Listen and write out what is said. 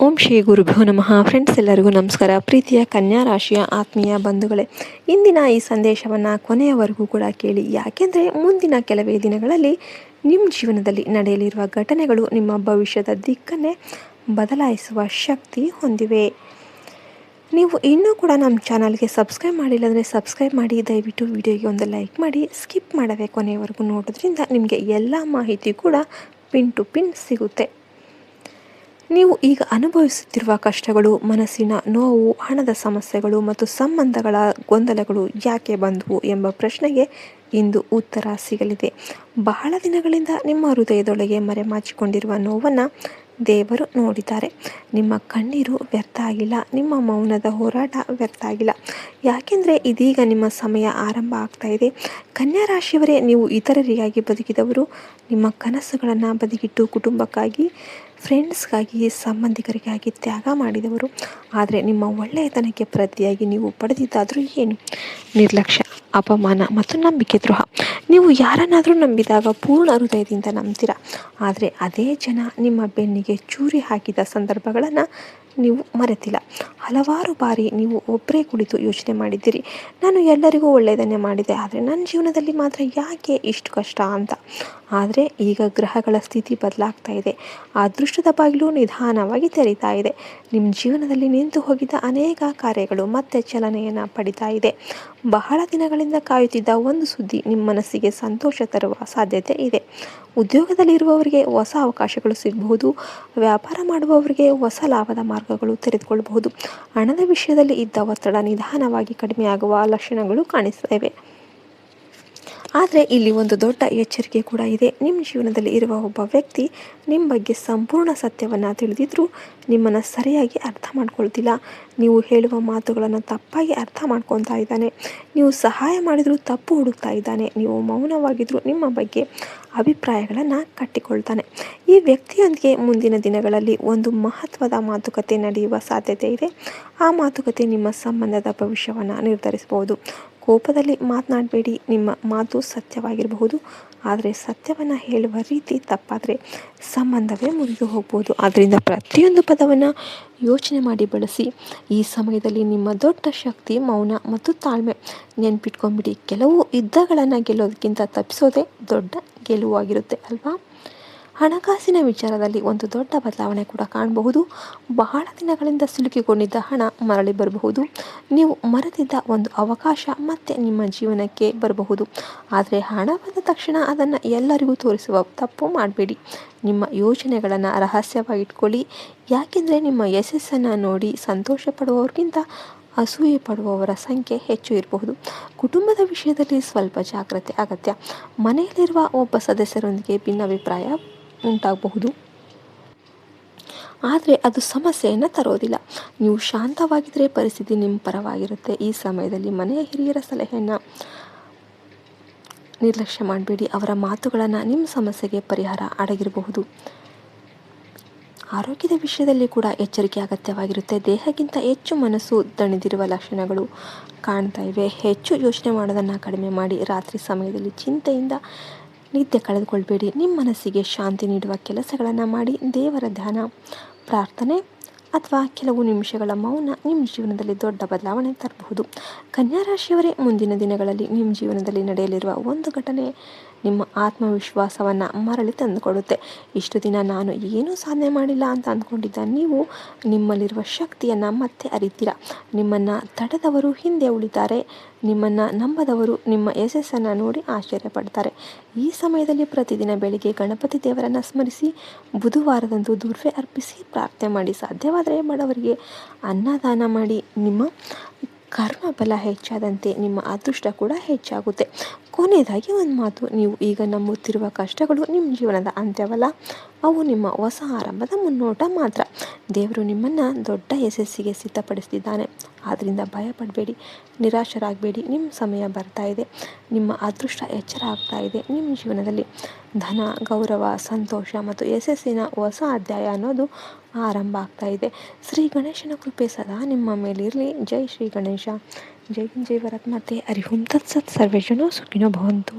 ಓಂ ಶ್ರೀ ಗುರುಭ್ಯೋ ನಮಃ. ಫ್ರೆಂಡ್ಸ್, ಎಲ್ಲರಿಗೂ ನಮಸ್ಕಾರ. ಪ್ರೀತಿಯ ಕನ್ಯಾ ರಾಶಿಯ ಆತ್ಮೀಯ ಬಂಧುಗಳೇ, ಇಂದಿನ ಈ ಸಂದೇಶವನ್ನು ಕೊನೆಯವರೆಗೂ ಕೂಡ ಕೇಳಿ. ಯಾಕೆಂದರೆ ಮುಂದಿನ ಕೆಲವೇ ದಿನಗಳಲ್ಲಿ ನಿಮ್ಮ ಜೀವನದಲ್ಲಿ ನಡೆಯಲಿರುವ ಘಟನೆಗಳು ನಿಮ್ಮ ಭವಿಷ್ಯದ ದಿಕ್ಕನ್ನೇ ಬದಲಾಯಿಸುವ ಶಕ್ತಿ ಹೊಂದಿವೆ. ನೀವು ಇನ್ನೂ ಕೂಡ ನಮ್ಮ ಚಾನಲ್ಗೆ ಸಬ್ಸ್ಕ್ರೈಬ್ ಮಾಡಿಲ್ಲ ಅಂದರೆ ಸಬ್ಸ್ಕ್ರೈಬ್ ಮಾಡಿ. ದಯವಿಟ್ಟು ವಿಡಿಯೋಗೆ ಒಂದು ಲೈಕ್ ಮಾಡಿ. ಸ್ಕಿಪ್ ಮಾಡದೆ ಕೊನೆಯವರೆಗೂ ನೋಡೋದ್ರಿಂದ ನಿಮಗೆ ಎಲ್ಲ ಮಾಹಿತಿ ಕೂಡ ಪಿನ್ ಟು ಪಿನ್ ಸಿಗುತ್ತೆ. ನೀವು ಈಗ ಅನುಭವಿಸುತ್ತಿರುವ ಕಷ್ಟಗಳು, ಮನಸ್ಸಿನ ನೋವು, ಹಣದ ಸಮಸ್ಯೆಗಳು ಮತ್ತು ಸಂಬಂಧಗಳ ಗೊಂದಲಗಳು ಯಾಕೆ ಬಂದವು ಎಂಬ ಪ್ರಶ್ನೆಗೆ ಇಂದು ಉತ್ತರ ಸಿಗಲಿದೆ. ಬಹಳ ದಿನಗಳಿಂದ ನಿಮ್ಮ ಹೃದಯದೊಳಗೆ ಮರೆಮಾಚಿಕೊಂಡಿರುವ ನೋವನ್ನು ದೇವರು ನೋಡಿದ್ದಾರೆ. ನಿಮ್ಮ ಕಣ್ಣೀರು ವ್ಯರ್ಥ ಆಗಿಲ್ಲ, ನಿಮ್ಮ ಮೌನದ ಹೋರಾಟ ವ್ಯರ್ಥ ಆಗಿಲ್ಲ. ಯಾಕೆಂದರೆ ಇದೀಗ ನಿಮ್ಮ ಸಮಯ ಆರಂಭ ಆಗ್ತಾ ಇದೆ. ಕನ್ಯಾ ರಾಶಿಯವರೇ, ನೀವು ಇತರರಿಗಾಗಿ ಬದುಕಿದವರು. ನಿಮ್ಮ ಕನಸುಗಳನ್ನು ಬದಿಗಿಟ್ಟು ಕುಟುಂಬಕ್ಕಾಗಿ, ಫ್ರೆಂಡ್ಸ್ಗಾಗಿ, ಸಂಬಂಧಿಕರಿಗಾಗಿ ತ್ಯಾಗ ಮಾಡಿದವರು. ಆದರೆ ನಿಮ್ಮ ಒಳ್ಳೆಯತನಕ್ಕೆ ಪ್ರತಿಯಾಗಿ ನೀವು ಪಡೆದಿದ್ದಾದರೂ ಏನು? ನಿರ್ಲಕ್ಷ್ಯ, ಅಪಮಾನ ಮತ್ತು ನಂಬಿಕೆ ದ್ರೋಹ. ನೀವು ಯಾರನ್ನಾದರೂ ನಂಬಿದಾಗ ಪೂರ್ಣ ಹೃದಯದಿಂದ ನಂಬ್ತೀರಾ. ಆದರೆ ಅದೇ ಜನ ನಿಮ್ಮ ಬೆನ್ನಿಗೆ ಚೂರಿ ಹಾಕಿದ ಸಂದರ್ಭಗಳನ್ನು ನೀವು ಮರೆತಿಲ್ಲ. ಹಲವಾರು ಬಾರಿ ನೀವು ಒಬ್ಬರೇ ಕುಳಿತು ಯೋಚನೆ ಮಾಡಿದ್ದೀರಿ, ನಾನು ಎಲ್ಲರಿಗೂ ಒಳ್ಳೆಯದನ್ನೇ ಮಾಡಿದೆ, ಆದರೆ ನನ್ನ ಜೀವನದಲ್ಲಿ ಮಾತ್ರ ಯಾಕೆ ಇಷ್ಟು ಕಷ್ಟ ಅಂತ. ಆದರೆ ಈಗ ಗ್ರಹಗಳ ಸ್ಥಿತಿ ಬದಲಾಗ್ತಾ ಇದೆ. ಅದೃಷ್ಟದ ಬಾಗಿಲು ನಿಧಾನವಾಗಿ ತೆರೀತಾ ಇದೆ. ನಿಮ್ಮ ಜೀವನದಲ್ಲಿ ನಿಂತು ಹೋಗಿದ್ದ ಅನೇಕ ಕಾರ್ಯಗಳು ಮತ್ತೆ ಚಲನೆಯನ್ನು ಪಡಿತಾ ಇದೆ. ಬಹಳ ದಿನಗಳಿಂದ ಕಾಯುತ್ತಿದ್ದ ಒಂದು ಸುದ್ದಿ ನಿಮ್ಮ ಮನಸ್ಸಿಗೆ ಸಂತೋಷ ತರುವ ಸಾಧ್ಯತೆ ಇದೆ. ಉದ್ಯೋಗದಲ್ಲಿರುವವರಿಗೆ ಹೊಸ ಅವಕಾಶಗಳು ಸಿಗಬಹುದು. ವ್ಯಾಪಾರ ಮಾಡುವವರಿಗೆ ಹೊಸ ಲಾಭದ ಮಾರ್ಗಗಳು ತೆರೆದುಕೊಳ್ಳಬಹುದು. ಹಣದ ವಿಷಯದಲ್ಲಿ ಇದ್ದ ಒತ್ತಡ ನಿಧಾನವಾಗಿ ಕಡಿಮೆಯಾಗುವ ಲಕ್ಷಣಗಳು ಕಾಣಿಸ್ತವೆ. ಆದರೆ ಇಲ್ಲಿ ಒಂದು ದೊಡ್ಡ ಎಚ್ಚರಿಕೆ ಕೂಡ ಇದೆ. ನಿಮ್ಮ ಜೀವನದಲ್ಲಿ ಇರುವ ಒಬ್ಬ ವ್ಯಕ್ತಿ ನಿಮ್ಮ ಬಗ್ಗೆ ಸಂಪೂರ್ಣ ಸತ್ಯವನ್ನು ತಿಳಿದಿದ್ರೂ ನಿಮ್ಮನ್ನು ಸರಿಯಾಗಿ ಅರ್ಥ ಮಾಡ್ಕೊಳ್ತಿಲ್ಲ. ನೀವು ಹೇಳುವ ಮಾತುಗಳನ್ನು ತಪ್ಪಾಗಿ ಅರ್ಥ ಮಾಡ್ಕೊತಾ ಇದ್ದಾನೆ. ನೀವು ಸಹಾಯ ಮಾಡಿದರೂ ತಪ್ಪು ಹುಡುಕ್ತಾ ಇದ್ದಾನೆ. ನೀವು ಮೌನವಾಗಿದ್ದರೂ ನಿಮ್ಮ ಬಗ್ಗೆ ಅಭಿಪ್ರಾಯಗಳನ್ನು ಕಟ್ಟಿಕೊಳ್ತಾನೆ. ಈ ವ್ಯಕ್ತಿಯೊಂದಿಗೆ ಮುಂದಿನ ದಿನಗಳಲ್ಲಿ ಒಂದು ಮಹತ್ವದ ಮಾತುಕತೆ ನಡೆಯುವ ಸಾಧ್ಯತೆ ಇದೆ. ಆ ಮಾತುಕತೆ ನಿಮ್ಮ ಸಂಬಂಧದ ಭವಿಷ್ಯವನ್ನು ನಿರ್ಧರಿಸಬಹುದು. ಕೋಪದಲ್ಲಿ ಮಾತನಾಡಬೇಡಿ. ನಿಮ್ಮ ಮಾತು ಸತ್ಯವಾಗಿರಬಹುದು, ಆದರೆ ಸತ್ಯವನ್ನು ಹೇಳುವ ರೀತಿ ತಪ್ಪಾದರೆ ಸಂಬಂಧವೇ ಮುರಿದು ಹೋಗ್ಬೋದು. ಆದ್ದರಿಂದ ಪ್ರತಿಯೊಂದು ಪದವನ್ನು ಯೋಚನೆ ಮಾಡಿ ಬಳಸಿ. ಈ ಸಮಯದಲ್ಲಿ ನಿಮ್ಮ ದೊಡ್ಡ ಶಕ್ತಿ ಮೌನ ಮತ್ತು ತಾಳ್ಮೆ. ನೆನ್ಪಿಟ್ಕೊಂಡ್ಬಿಡಿ, ಕೆಲವು ಯುದ್ಧಗಳನ್ನು ಗೆಲ್ಲೋದಕ್ಕಿಂತ ತಪ್ಪಿಸೋದೇ ದೊಡ್ಡ ಗೆಲುವಾಗಿರುತ್ತೆ ಅಲ್ವಾ? ಹಣಕಾಸಿನ ವಿಚಾರದಲ್ಲಿ ಒಂದು ದೊಡ್ಡ ಬದಲಾವಣೆ ಕೂಡ ಕಾಣಬಹುದು. ಬಹಳ ದಿನಗಳಿಂದ ಸಿಲುಕಿಕೊಂಡಿದ್ದ ಹಣ ಮರಳಿ ಬರಬಹುದು. ನೀವು ಮರೆತಿದ್ದ ಒಂದು ಅವಕಾಶ ಮತ್ತೆ ನಿಮ್ಮ ಜೀವನಕ್ಕೆ ಬರಬಹುದು. ಆದರೆ ಹಣ ಬಂದ ತಕ್ಷಣ ಅದನ್ನು ಎಲ್ಲರಿಗೂ ತೋರಿಸುವ ತಪ್ಪು ಮಾಡಬೇಡಿ. ನಿಮ್ಮ ಯೋಜನೆಗಳನ್ನು ರಹಸ್ಯವಾಗಿಟ್ಕೊಳ್ಳಿ. ಯಾಕೆಂದರೆ ನಿಮ್ಮ ಯಶಸ್ಸನ್ನು ನೋಡಿ ಸಂತೋಷ ಪಡುವವರಿಗಿಂತ ಅಸೂಯೆ ಪಡುವವರ ಸಂಖ್ಯೆ ಹೆಚ್ಚು ಇರಬಹುದು. ಕುಟುಂಬದ ವಿಷಯದಲ್ಲಿ ಸ್ವಲ್ಪ ಜಾಗ್ರತೆ ಅಗತ್ಯ. ಮನೆಯಲ್ಲಿರುವ ಒಬ್ಬ ಸದಸ್ಯರೊಂದಿಗೆ ಭಿನ್ನಾಭಿಪ್ರಾಯ ಉಂಟಾಗಬಹುದು, ಆದರೆ ಅದು ಸಮಸ್ಯೆಯನ್ನು ತರೋದಿಲ್ಲ. ನೀವು ಶಾಂತವಾಗಿದ್ದರೆ ಪರಿಸ್ಥಿತಿ ನಿಮ್ಮ ಪರವಾಗಿರುತ್ತೆ. ಈ ಸಮಯದಲ್ಲಿ ಮನೆಯ ಹಿರಿಯರ ಸಲಹೆಯನ್ನು ನಿರ್ಲಕ್ಷ್ಯ ಮಾಡಬೇಡಿ. ಅವರ ಮಾತುಗಳನ್ನು ನಿಮ್ಮ ಸಮಸ್ಯೆಗೆ ಪರಿಹಾರ ಅಡಗಿರಬಹುದು. ಆರೋಗ್ಯದ ವಿಷಯದಲ್ಲಿ ಕೂಡ ಎಚ್ಚರಿಕೆ ಅಗತ್ಯವಾಗಿರುತ್ತೆ. ದೇಹಕ್ಕಿಂತ ಹೆಚ್ಚು ಮನಸ್ಸು ದಣಿದಿರುವ ಲಕ್ಷಣಗಳು ಕಾಣ್ತಾ ಇವೆ. ಹೆಚ್ಚು ಯೋಚನೆ ಮಾಡೋದನ್ನು ಕಡಿಮೆ ಮಾಡಿ. ರಾತ್ರಿ ಸಮಯದಲ್ಲಿ ಚಿಂತೆಯಿಂದ ನಿದ್ದೆ ಕಳೆದುಕೊಳ್ಬೇಡಿ. ನಿಮ್ಮ ಮನಸ್ಸಿಗೆ ಶಾಂತಿ ನೀಡುವ ಕೆಲಸಗಳನ್ನು ಮಾಡಿ. ದೇವರ ಧ್ಯಾನ, ಪ್ರಾರ್ಥನೆ ಅಥವಾ ಕೆಲವು ನಿಮಿಷಗಳ ಮೌನ ನಿಮ್ಮ ಜೀವನದಲ್ಲಿ ದೊಡ್ಡ ಬದಲಾವಣೆ ತರಬಹುದು. ಕನ್ಯಾ ರಾಶಿಯವರೇ, ಮುಂದಿನ ದಿನಗಳಲ್ಲಿ ನಿಮ್ಮ ಜೀವನದಲ್ಲಿ ನಡೆಯಲಿರುವ ಒಂದು ಘಟನೆ ನಿಮ್ಮ ಆತ್ಮವಿಶ್ವಾಸವನ್ನು ಮರಳಿ ತಂದುಕೊಡುತ್ತೆ. ಇಷ್ಟು ದಿನ ನಾನು ಏನೂ ಸಾಧನೆ ಮಾಡಿಲ್ಲ ಅಂತ ಅಂದ್ಕೊಂಡಿದ್ದ ನೀವು ನಿಮ್ಮಲ್ಲಿರುವ ಶಕ್ತಿಯನ್ನು ಮತ್ತೆ ಅರಿತೀರ. ನಿಮ್ಮನ್ನು ತಡೆದವರು ಹಿಂದೆ ಉಳಿತಾರೆ. ನಿಮ್ಮನ್ನು ನಂಬದವರು ನಿಮ್ಮ ಯಶಸ್ಸನ್ನು ನೋಡಿ ಆಶ್ಚರ್ಯಪಡ್ತಾರೆ. ಈ ಸಮಯದಲ್ಲಿ ಪ್ರತಿದಿನ ಬೆಳಿಗ್ಗೆ ಗಣಪತಿ ದೇವರನ್ನು ಸ್ಮರಿಸಿ, ಬುಧವಾರದಂದು ದುರ್ವೆ ಅರ್ಪಿಸಿ ಪ್ರಾರ್ಥನೆ ಮಾಡಿ. ಸಾಧ್ಯವಾದರೆ ಬಡವರಿಗೆ ಅನ್ನದಾನ ಮಾಡಿ. ನಿಮ್ಮ ಕರ್ಮ ಬಲ ಹೆಚ್ಚಾದಂತೆ ನಿಮ್ಮ ಅದೃಷ್ಟ ಕೂಡ ಹೆಚ್ಚಾಗುತ್ತೆ. ಕೊನೆಯದಾಗಿ ಒಂದು ಮಾತು, ನೀವು ಈಗ ನಂಬುತ್ತಿರುವ ಕಷ್ಟಗಳು ನಿಮ್ಮ ಜೀವನದ ಅಂತ್ಯವಲ್ಲ, ಅವು ನಿಮ್ಮ ಹೊಸ ಆರಂಭದ ಮುನ್ನೋಟ ಮಾತ್ರ. ದೇವರು ನಿಮ್ಮನ್ನು ದೊಡ್ಡ ಯಶಸ್ಸಿಗೆ ಸಿದ್ಧಪಡಿಸ್ತಿದ್ದಾನೆ. ಆದ್ದರಿಂದ ಭಯಪಡಬೇಡಿ, ನಿರಾಶರಾಗಬೇಡಿ. ನಿಮ್ಮ ಸಮಯ ಬರ್ತಾ ಇದೆ. ನಿಮ್ಮ ಅದೃಷ್ಟ ಎಚ್ಚರ ಆಗ್ತಾ ಇದೆ. ನಿಮ್ಮ ಜೀವನದಲ್ಲಿ ಧನ, ಗೌರವ, ಸಂತೋಷ ಮತ್ತು ಯಶಸ್ಸಿನ ಹೊಸ ಅಧ್ಯಾಯ ಅನ್ನೋದು ಆರಂಭ ಆಗ್ತಾ ಇದೆ. ಶ್ರೀ ಗಣೇಶನ ಕೃಪೆ ಸದಾ ನಿಮ್ಮ ಮೇಲಿರಲಿ. ಜೈ ಶ್ರೀ ಗಣೇಶ. ಜೈ ಜೈ ವರತ್ಮಾತೆ. ಹರಿ ಓಂ ತತ್ಸತ್. ಸರ್ವೇ ಜನ ಸುಖಿನೋ ಭವಂತು.